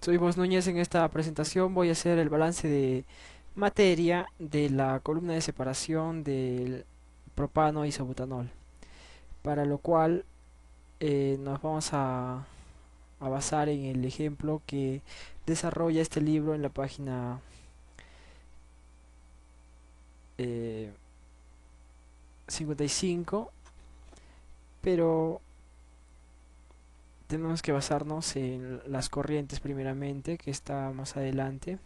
Soy Vos Núñez. En esta presentación voy a hacer el balance de materia de la columna de separación del propano isobutanol, para lo cual nos vamos a basar en el ejemplo que desarrolla este libro en la página eh, 55, pero tenemos que basarnos en las corrientes primeramente, que está más adelante,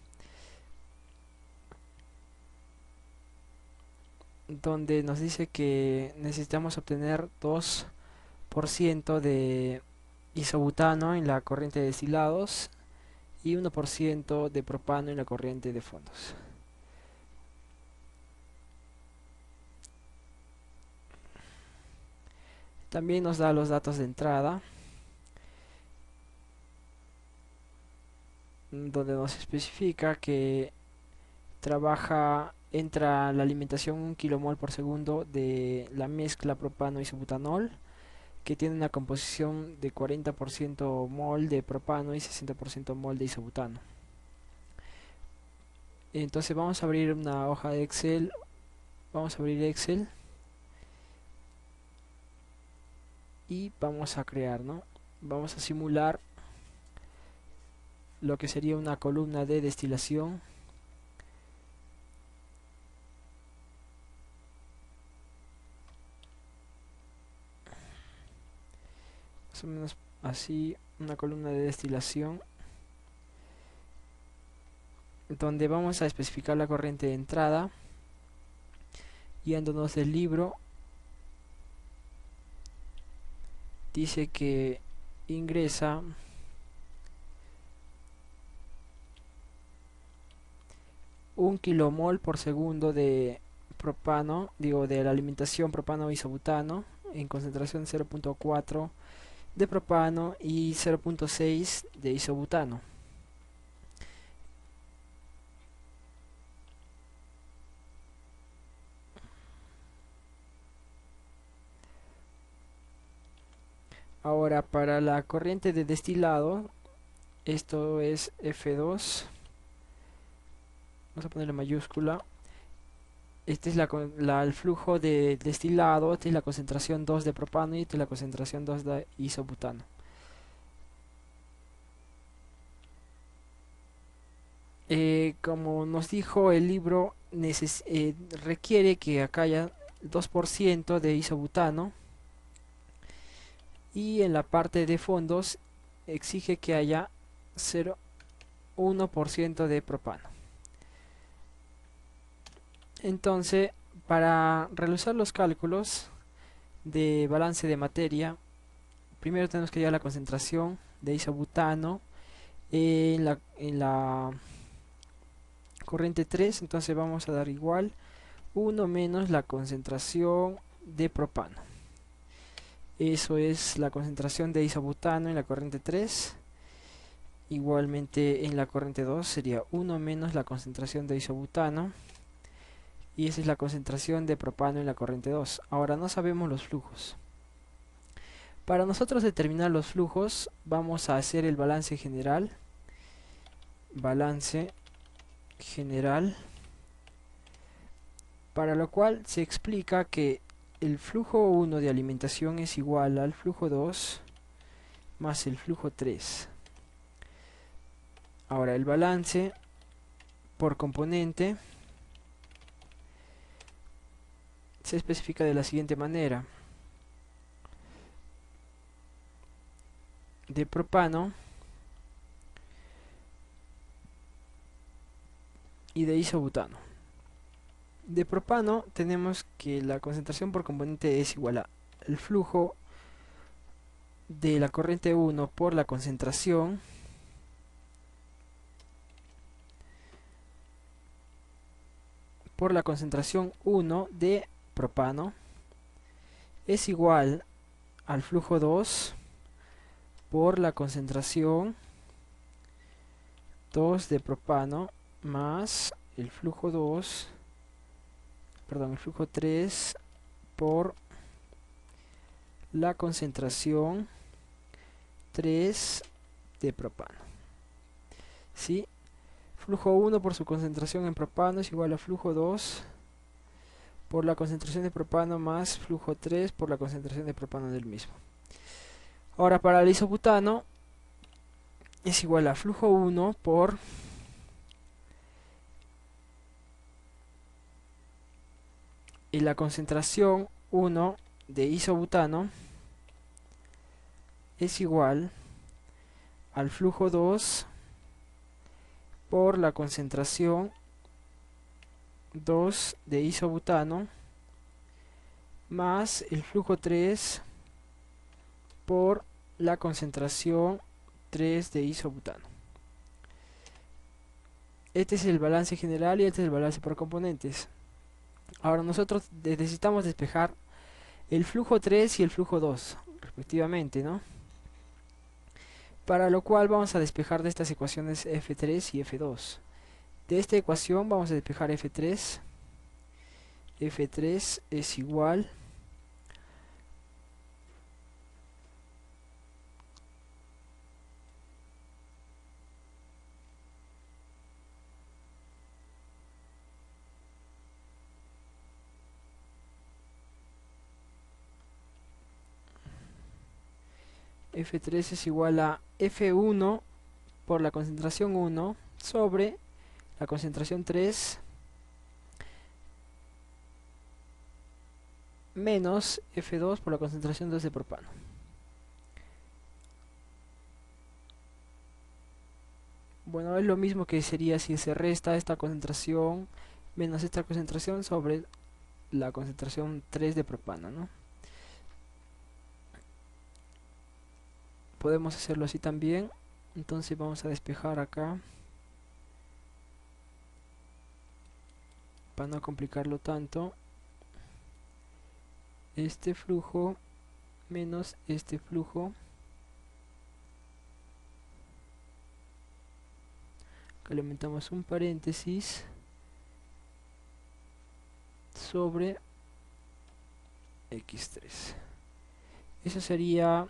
donde nos dice que necesitamos obtener 2% de isobutano en la corriente de destilados y 1% de propano en la corriente de fondos. También nos da los datos de entrada, donde nos especifica que entra la alimentación 1 kilomol por segundo de la mezcla propano isobutanol, que tiene una composición de 40% mol de propano y 60% mol de isobutano. Entonces vamos a abrir una hoja de Excel, vamos a abrir Excel y vamos a crear, ¿no? Vamos a simular lo que sería una columna de destilación. Más o menos así, una columna de destilación, donde vamos a especificar la corriente de entrada, guiándonos del libro. Dice que ingresa 1 kilomol por segundo de propano, digo, de la alimentación propano isobutano, en concentración 0.4 de propano y 0.6 de isobutano. Ahora, para la corriente de destilado, esto es F2, vamos a ponerle mayúscula. Este es el flujo de destilado, esta es la concentración 2 de propano y esta es la concentración 2 de isobutano. Como nos dijo el libro, requiere que acá haya 2% de isobutano, y en la parte de fondos exige que haya 0,1% de propano. Entonces, para realizar los cálculos de balance de materia, primero tenemos que hallar la concentración de isobutano en la corriente 3. Entonces vamos a dar igual 1 menos la concentración de propano. Eso es la concentración de isobutano en la corriente 3. Igualmente en la corriente 2 sería 1 menos la concentración de isobutano. Y esa es la concentración de propano en la corriente 2. Ahora no sabemos los flujos. Para nosotros determinar los flujos, vamos a hacer el balance general. Balance general. Para lo cual se explica que el flujo 1 de alimentación es igual al flujo 2 más el flujo 3. Ahora el balance por componente se especifica de la siguiente manera: de propano y de isobutano. De propano tenemos que la concentración por componente es igual a el flujo de la corriente 1 por la concentración por la concentración 1 de propano es igual al flujo 2 por la concentración 2 de propano más el flujo 2, perdón, el flujo 3 por la concentración 3 de propano. ¿sí? Flujo 1 por su concentración en propano es igual a flujo 2 por la concentración de propano más flujo 3 por la concentración de propano del mismo. Ahora para el isobutano es igual a flujo 1 por y la concentración 1 de isobutano es igual al flujo 2 por la concentración 2 de isobutano más el flujo 3 por la concentración 3 de isobutano. Este es el balance general y este es el balance por componentes. Ahora nosotros necesitamos despejar el flujo 3 y el flujo 2 respectivamente, ¿no? Para lo cual vamos a despejar de estas ecuaciones F3 y F2. De esta ecuación vamos a despejar F3. F3 es igual F3 es igual a F1 por la concentración 1 sobre la concentración 3 menos F2 por la concentración 2 de propano. Bueno, es lo mismo que sería si se resta esta concentración menos esta concentración sobre la concentración 3 de propano, ¿no? Podemos hacerlo así también. Entonces vamos a despejar acá para no complicarlo tanto. Este flujo menos este flujo. Acá le aumentamos un paréntesis sobre x3. Eso sería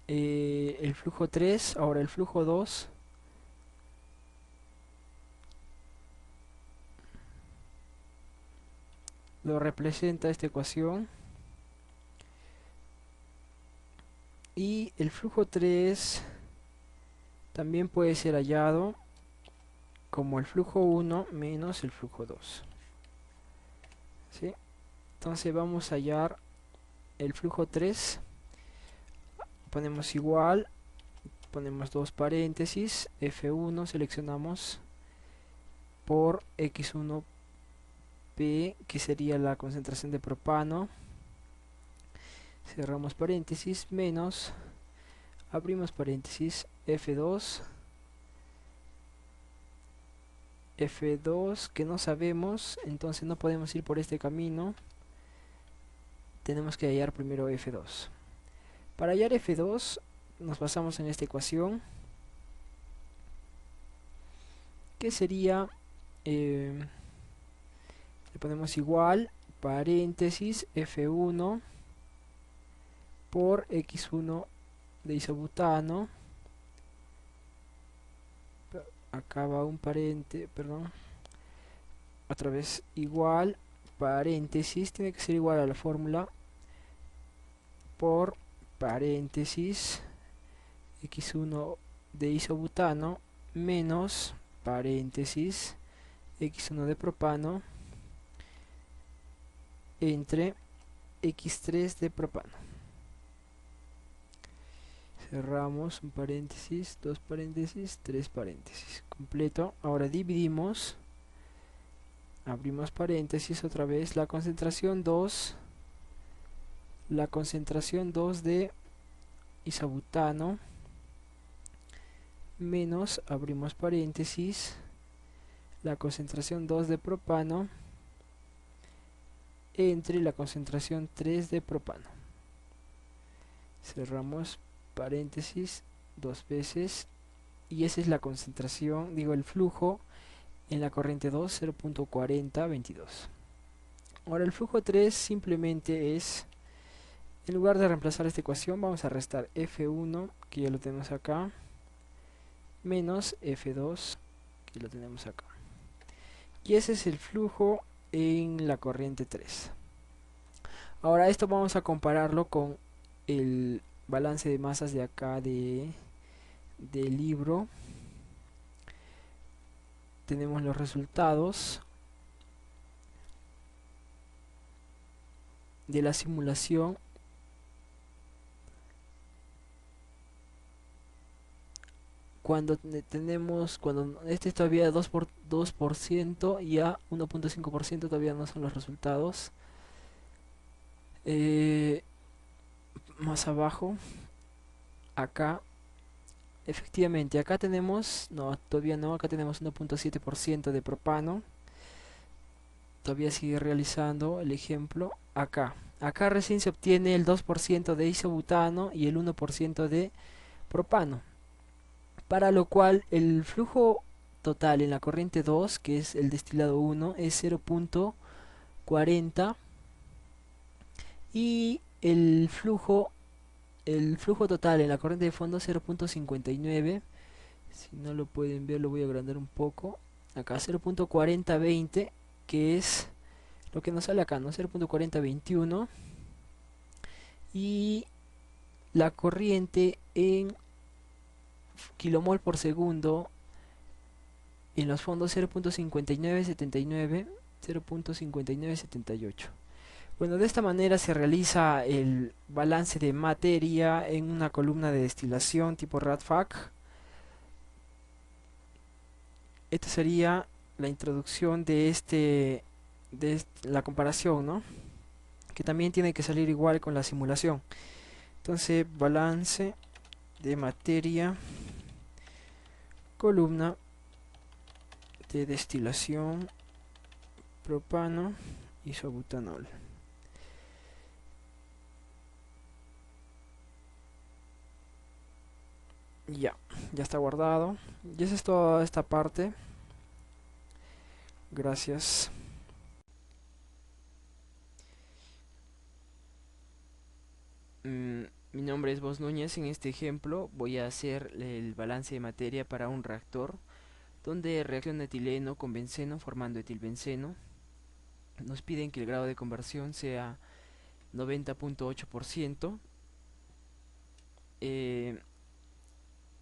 el flujo 3. Ahora el flujo 2 lo representa esta ecuación. Y el flujo 3 también puede ser hallado como el flujo 1 menos el flujo 2. ¿Sí? Entonces vamos a hallar el flujo 3. Ponemos igual, ponemos dos paréntesis, F1 seleccionamos por X1P, que sería la concentración de propano. Cerramos paréntesis, menos, abrimos paréntesis, F2 que no sabemos, entonces no podemos ir por este camino. Tenemos que hallar primero F2. Para hallar F2 nos basamos en esta ecuación, que sería, le ponemos igual, paréntesis, F1 por X1 de isobutano. Acá va un paréntesis, perdón, otra vez igual, paréntesis, tiene que ser igual a la fórmula, por paréntesis X1 de isobutano menos paréntesis X1 de propano entre X3 de propano. Cerramos un paréntesis, dos paréntesis, tres paréntesis, completo. Ahora dividimos, abrimos paréntesis otra vez, la concentración 2 de isobutano menos, abrimos paréntesis, la concentración 2 de propano entre la concentración 3 de propano. Cerramos paréntesis dos veces y esa es la concentración, digo el flujo en la corriente 2, 0.4022. Ahora el flujo 3 simplemente es, en lugar de reemplazar esta ecuación, vamos a restar F1, que ya lo tenemos acá, menos F2, que lo tenemos acá. Y ese es el flujo en la corriente 3. Ahora esto vamos a compararlo con el balance de masas de acá del libro. Tenemos los resultados de la simulación. Cuando este es todavía 2% y a 1.5% todavía no son los resultados. Más abajo, acá, efectivamente, acá tenemos, no, todavía no, acá tenemos 1.7% de propano. Todavía sigue realizando el ejemplo acá. Acá recién se obtiene el 2% de isobutano y el 1% de propano. Para lo cual el flujo total en la corriente 2, que es el destilado 1, es 0.40 y el flujo total en la corriente de fondo 0.59. Si no lo pueden ver, lo voy a agrandar un poco. Acá 0.4020, que es lo que nos sale acá, ¿no? 0.4021. Y la corriente en kilomol por segundo en los fondos 0.5979, 0.5978. Bueno, de esta manera se realiza el balance de materia en una columna de destilación tipo RADFAC. Esta sería la introducción de la comparación, ¿no? Que también tiene que salir igual con la simulación. Entonces, balance de materia, columna de destilación, propano, isobutanol. Ya, ya está guardado. Y esa es toda esta parte. Gracias. Mi nombre es Bos Núñez. En este ejemplo voy a hacer el balance de materia para un reactor donde reacciona etileno con benceno formando etilbenceno. Nos piden que el grado de conversión sea 90.8%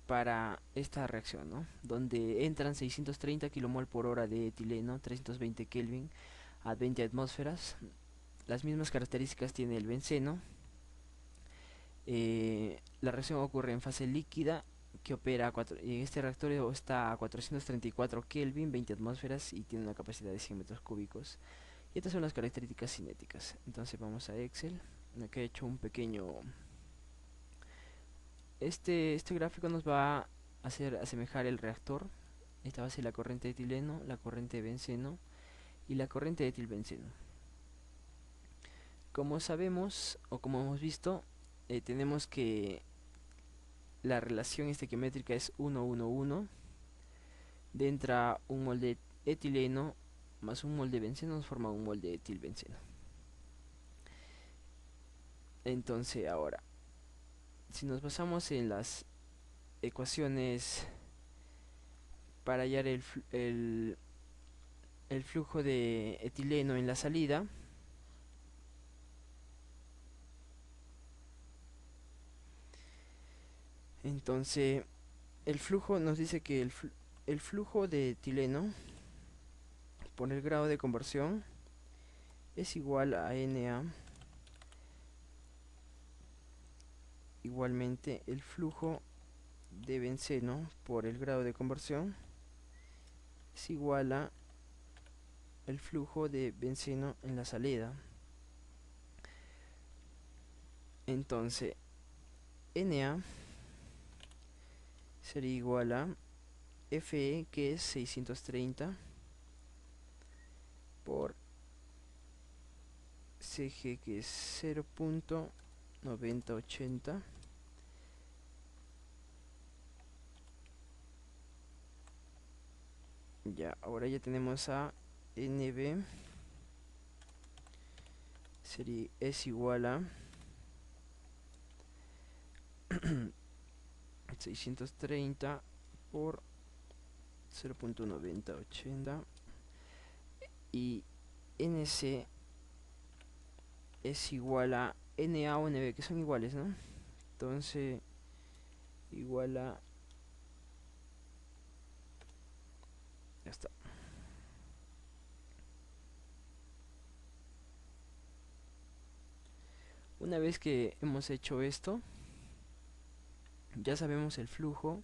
para esta reacción, ¿no? Donde entran 630 kmol por hora de etileno, 320 Kelvin a 20 atmósferas. Las mismas características tiene el benceno. La reacción ocurre en fase líquida que opera en este reactor está a 434 Kelvin, 20 atmósferas y tiene una capacidad de 100 metros cúbicos. Y estas son las características cinéticas. Entonces vamos a Excel. Aquí he hecho un pequeño... Este gráfico nos va a hacer asemejar el reactor. Esta va a ser la corriente de etileno, la corriente de benceno y la corriente de etilbenceno. Como sabemos o como hemos visto, tenemos que la relación estequiométrica es 1:1:1. De entra un mol de etileno más un mol de benceno nos forma un mol de etilbenceno. Entonces ahora, si nos basamos en las ecuaciones para hallar el flujo de etileno en la salida, entonces el flujo nos dice que el flujo de etileno por el grado de conversión es igual a Na. Igualmente el flujo de benceno por el grado de conversión es igual a el flujo de benceno en la salida. Entonces Na sería igual a Fe, que es 630 por Cg, que es 0.9080 ya. Ahora ya tenemos a Nb es igual a 630 por 0.9080 y NC es igual a NA o NB, que son iguales, ¿no? Entonces igual a, ya está. Una vez que hemos hecho esto, ya sabemos el flujo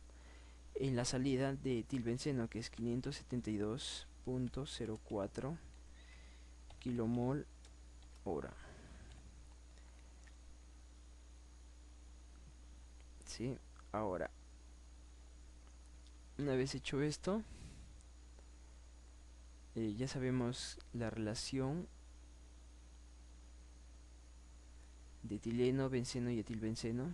en la salida de etilbenceno, que es 572.04 kilomol hora. ¿Sí? Ahora, una vez hecho esto, ya sabemos la relación de etileno, benceno y etilbenceno.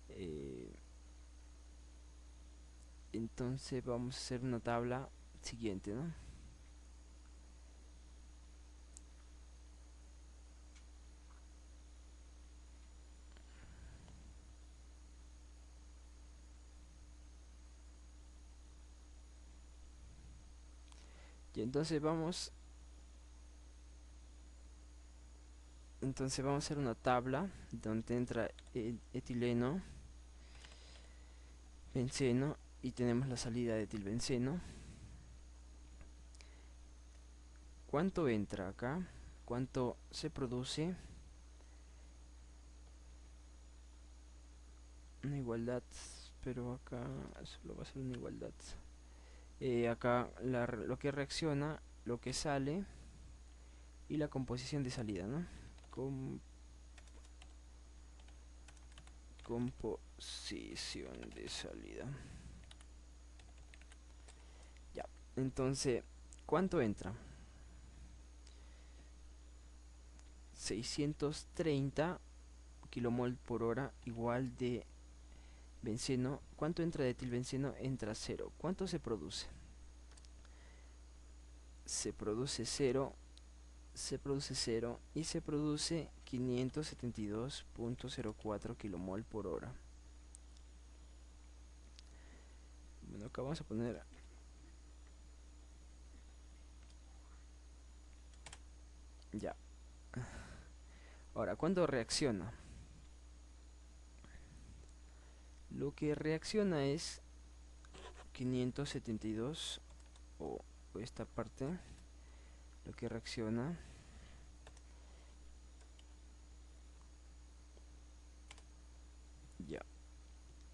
Eh, entonces vamos a hacer una tabla siguiente, ¿no? Y entonces vamos a hacer una tabla donde entra el etileno, benceno, y tenemos la salida de etilbenceno. ¿Cuánto entra acá? ¿Cuánto se produce? Una igualdad, pero acá solo va a ser una igualdad. Acá lo que reacciona, lo que sale y la composición de salida, ¿no? Composición de salida. Ya, entonces, ¿cuánto entra? 630 kilomol por hora igual de benceno. ¿Cuánto entra de etilbenceno? Entra 0. ¿Cuánto se produce? Se produce 0, se produce 0 y se produce 572.04 kilomol por hora. Bueno, acá vamos a poner ya. Ahora, ¿cuándo reacciona? Lo que reacciona es 572, o esta parte, lo que reacciona ya.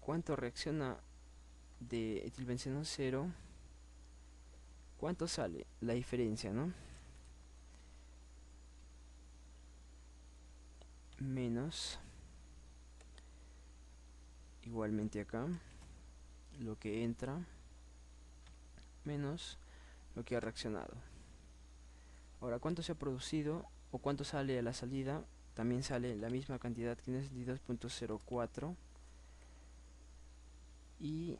¿Cuánto reacciona de etilbenceno? 0. ¿Cuánto sale? La diferencia, ¿no? Menos, igualmente acá, lo que entra menos lo que ha reaccionado. Ahora, ¿cuánto se ha producido o cuánto sale a la salida? También sale la misma cantidad, 572.04, y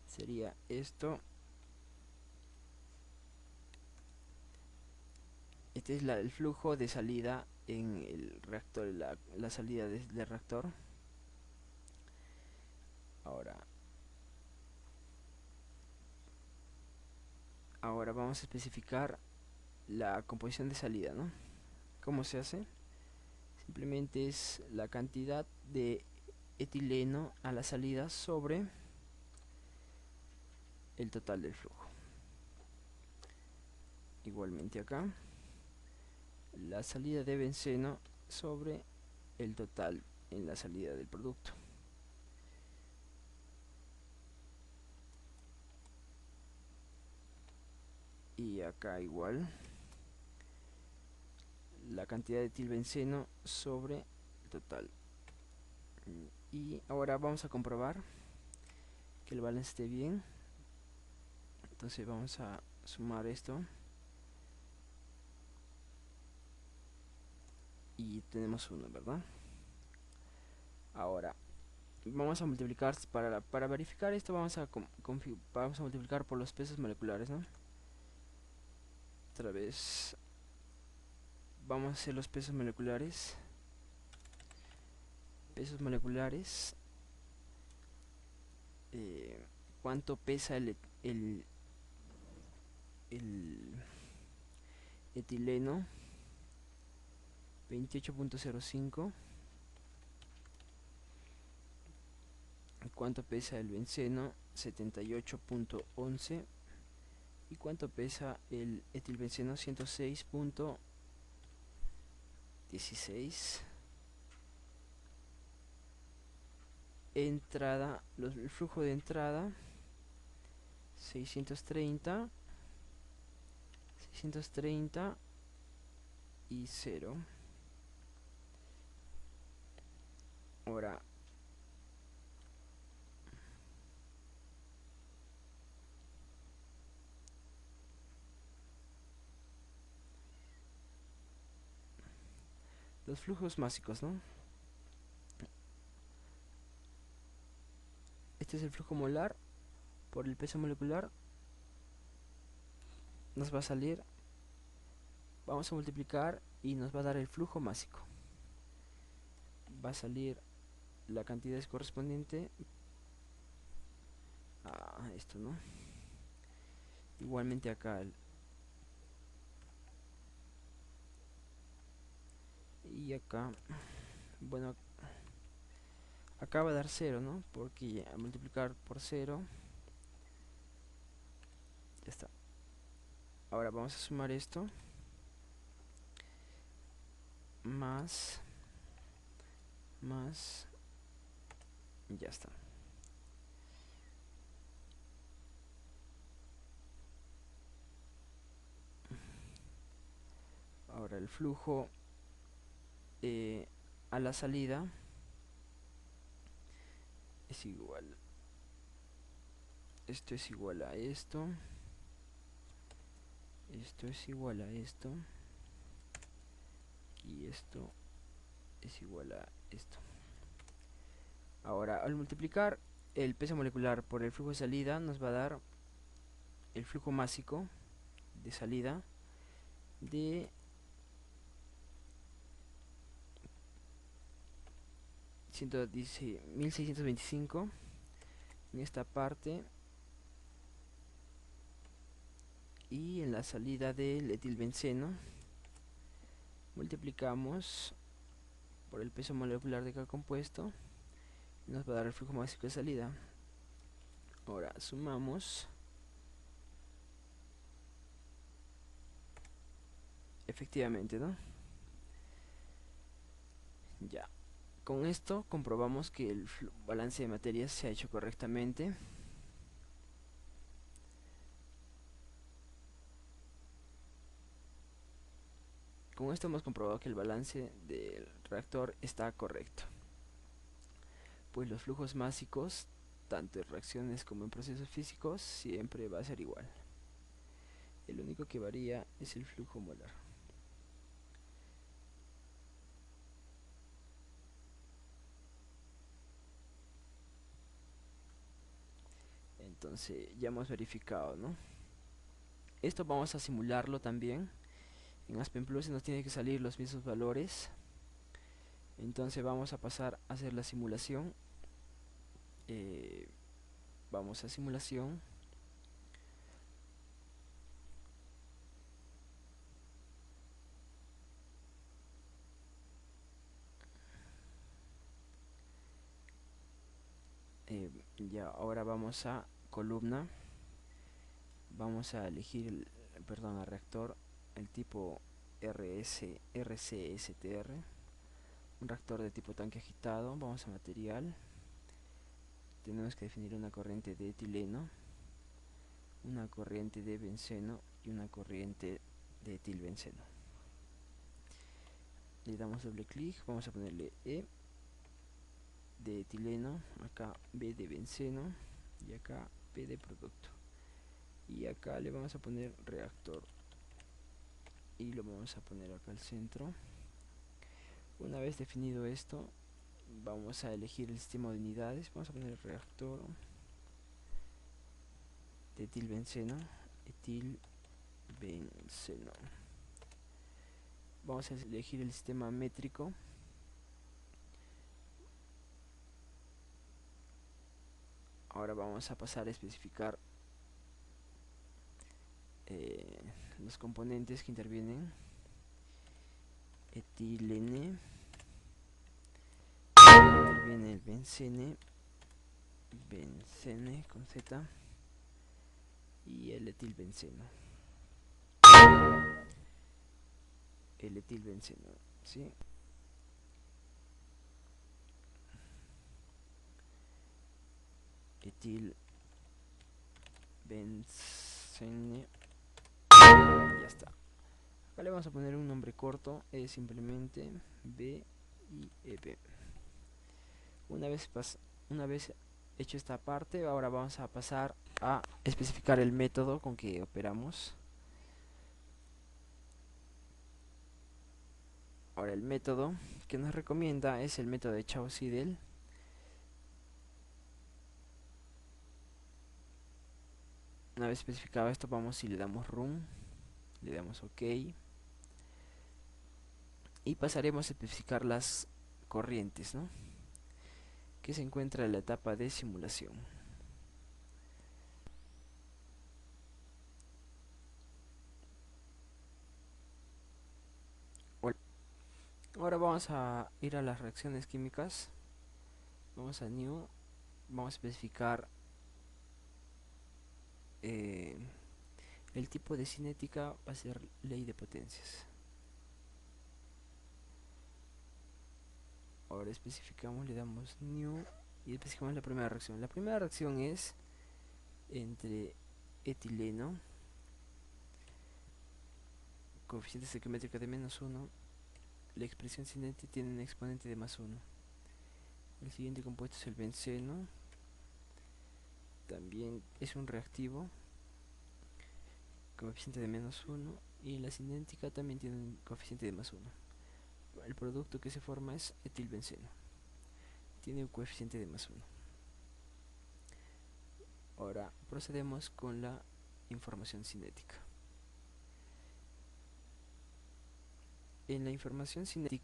sería esto. Este es el flujo de salida en el reactor, la salida del reactor. Ahora vamos a especificar la composición de salida, ¿no? ¿Cómo se hace? Simplemente es la cantidad de etileno a la salida sobre el total del flujo. Igualmente acá, la salida de benceno sobre el total en la salida del producto. Y acá igual, la cantidad de etilbenceno sobre el total. Y ahora vamos a comprobar que el balance esté bien. Entonces vamos a sumar esto. Y tenemos 1, ¿verdad? Ahora vamos a multiplicar para verificar esto, vamos a multiplicar por los pesos moleculares, ¿no? Otra vez vamos a hacer los pesos moleculares. Pesos moleculares. ¿Cuánto pesa el etileno? 28.05. ¿Cuánto pesa el benceno? 78.11. ¿Y cuánto pesa el etilbenceno? 106.16. Entrada, el flujo de entrada 630 y 0. Ahora los flujos másicos, ¿no? Este es el flujo molar por el peso molecular. Nos va a salir, vamos a multiplicar y nos va a dar el flujo másico. Va a salir la cantidad correspondiente a esto, ¿no? Igualmente acá y acá, bueno, acá va a dar 0, ¿no? Porque a multiplicar por 0 ya está. Ahora vamos a sumar esto más ya está. Ahora el flujo a la salida es igual, esto es igual a esto, esto es igual a esto y esto es igual a esto. Ahora al multiplicar el peso molecular por el flujo de salida nos va a dar el flujo másico de salida de 1625 en esta parte, y en la salida del etilbenceno multiplicamos por el peso molecular de cada compuesto y nos va a dar el flujo másico de salida. Ahora sumamos, efectivamente, ¿no? Ya, con esto comprobamos que el balance de materias se ha hecho correctamente. Con esto hemos comprobado que el balance del reactor está correcto, pues los flujos másicos, tanto en reacciones como en procesos físicos, siempre va a ser igual. El único que varía es el flujo molar. Entonces ya hemos verificado, ¿no? Esto vamos a simularlo también. En Aspen Plus nos tiene que salir los mismos valores. Entonces vamos a pasar a hacer la simulación. Vamos a simulación. Ya, ahora vamos a columna. Vamos a elegir a reactor, el tipo RCSTR, un reactor de tipo tanque agitado. Vamos a material, tenemos que definir una corriente de etileno, una corriente de benceno y una corriente de etilbenceno. Le damos doble clic, vamos a ponerle E de etileno, acá B de benceno y acá P de producto, y acá le vamos a poner reactor y lo vamos a poner acá al centro. Una vez definido esto, Vamos a elegir el sistema de unidades. Vamos a poner el reactor de etilbenceno. Etilbenceno. Vamos a elegir el sistema métrico. Ahora vamos a pasar a especificar los componentes que intervienen. Etilene, interviene el bencene, bencene con Z, y el etilbenceno. El etilbenceno, ¿sí? Etilbencene. Ya está. Acá le vamos a poner un nombre corto, es simplemente B y EP. Una vez hecho esta parte, ahora vamos a pasar a especificar el método con que operamos. Ahora el método que nos recomienda es el método de Chau-Seidel. Una vez especificado esto, vamos y le damos Run, le damos OK, y pasaremos a especificar las corrientes, ¿no?, que se encuentra en la etapa de simulación. Ahora vamos a ir a las reacciones químicas. Vamos a New, vamos a especificar el tipo de cinética, va a ser ley de potencias. Ahora especificamos, le damos New y especificamos la primera reacción. La primera reacción es entre etileno, coeficiente estequiométrico de -1. La expresión cinética tiene un exponente de +1. El siguiente compuesto es el benceno, también es un reactivo, coeficiente de -1, y la cinética también tiene un coeficiente de +1. El producto que se forma es etilbenceno, tiene un coeficiente de +1. Ahora procedemos con la información cinética. En la información cinética,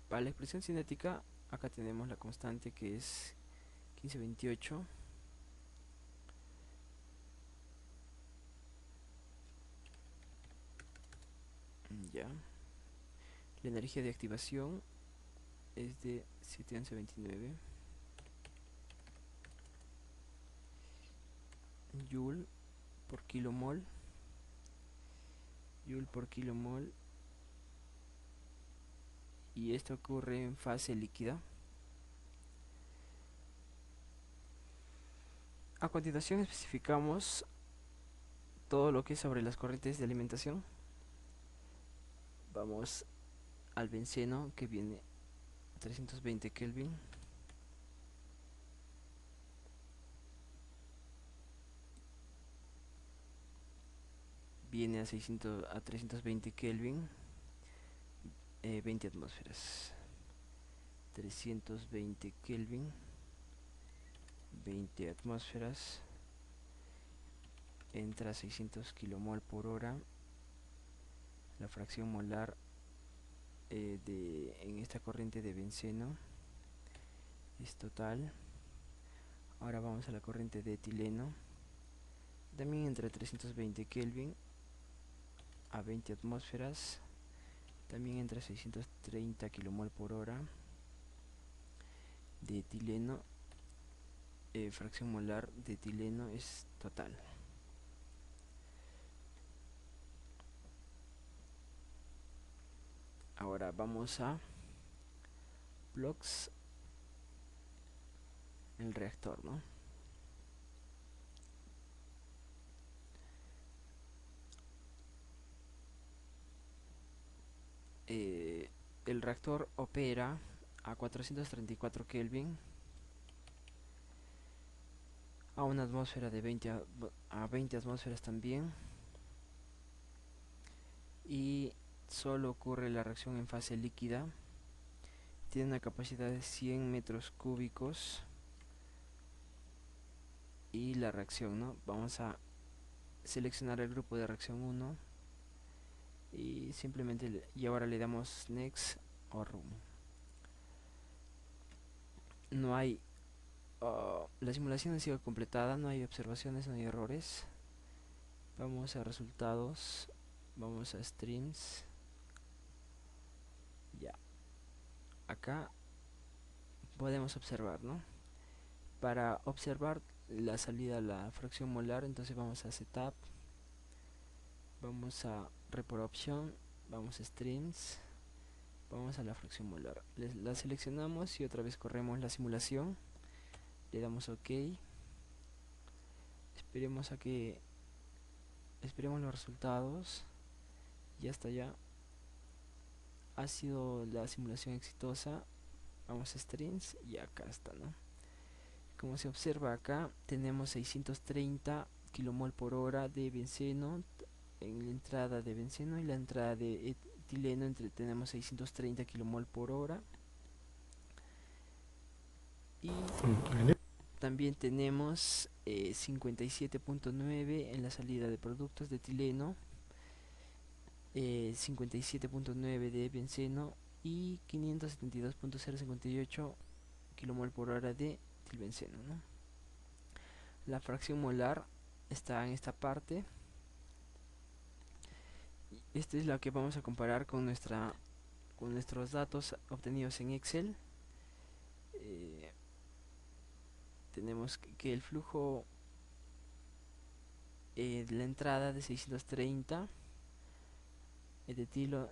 para la expresión cinética, acá tenemos la constante que es 1528. Ya. La energía de activación es de 71129 Joule por kilomol. Joule por kilomol. Y esto ocurre en fase líquida. A continuación especificamos todo lo que es sobre las corrientes de alimentación. Vamos al benceno, que viene a 320 Kelvin. Viene a 320 Kelvin, 20 atmósferas. 320 Kelvin, 20 atmósferas. Entra a 600 kilomol por hora. La fracción molar en esta corriente de benceno es total. Ahora vamos a la corriente de etileno. También entre 320 Kelvin a 20 atmósferas. También entre 630 kilomol por hora de etileno. Fracción molar de etileno es total. Ahora vamos a blocks, el reactor, ¿no? El reactor opera a 434 Kelvin, a una atmósfera de 20 atmósferas también, y solo ocurre la reacción en fase líquida tiene una capacidad de 100 metros cúbicos. Y la reacción, ¿no? Vamos a seleccionar el grupo de reacción 1 y simplemente y ahora le damos next o room. No hay la simulación ha sido completada, no hay observaciones, no hay errores. Vamos a resultados, vamos a streams. Ya, acá podemos observar, ¿no? Para observar la salida a la fracción molar, entonces vamos a setup, vamos a report option, vamos a streams, vamos a la fracción molar, la seleccionamos y otra vez corremos la simulación, le damos ok, esperemos esperemos los resultados. Ya está, ya ha sido la simulación exitosa. Vamos a streams y acá está, ¿no? Como se observa acá, tenemos 630 kmol por hora de benceno en la entrada de benceno, y la entrada de etileno tenemos 630 kmol por hora. Y también tenemos 57.9 en la salida de productos de etileno, 57.9 de benceno y 572.058 kmol por hora de etilbenceno, ¿no? La fracción molar está en esta parte. Esta es la que vamos a comparar con nuestros datos obtenidos en Excel. Tenemos que el flujo de la entrada de 630 de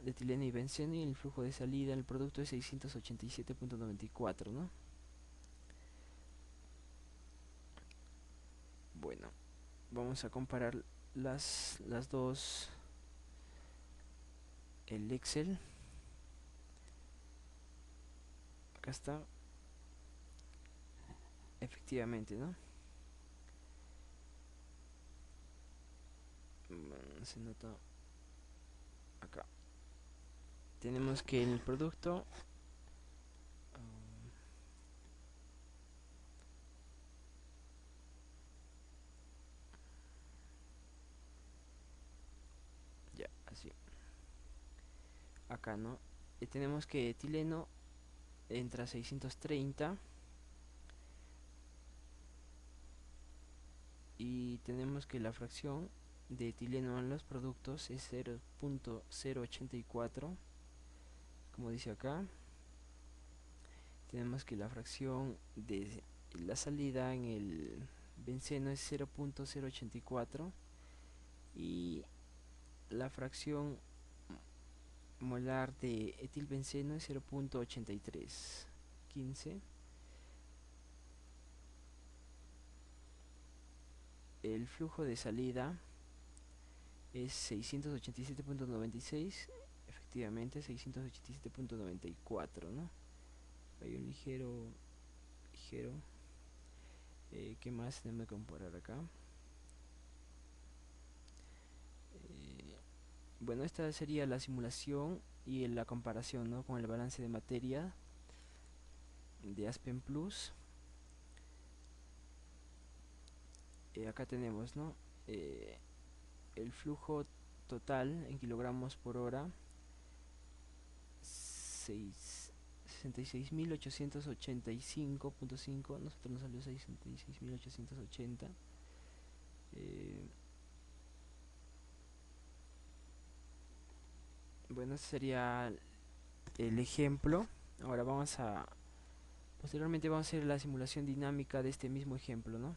etileno y benceno, y el flujo de salida el producto es 687.94, ¿no? Bueno, vamos a comparar las dos, el Excel. Acá está, efectivamente, ¿no? Se nota acá. Tenemos que el producto ya, así. Acá, ¿no? Tenemos que etileno entra a 630 y tenemos que la fracción de etileno en los productos es 0.084, como dice acá. Tenemos que la fracción de la salida en el benceno es 0.084 y la fracción molar de etilbenceno es 0.8315. El flujo de salida es 687.96, efectivamente 687.94, ¿no? Hay un ligero ¿qué más tenemos que comparar acá? Bueno, esta sería la simulación y la comparación, ¿no?, con el balance de materia de Aspen Plus. Acá tenemos, ¿no?, el flujo total en kilogramos por hora, 66.885.5, nosotros nos salió 66.880. Bueno, ese sería el ejemplo. Ahora posteriormente vamos a hacer la simulación dinámica de este mismo ejemplo, ¿no?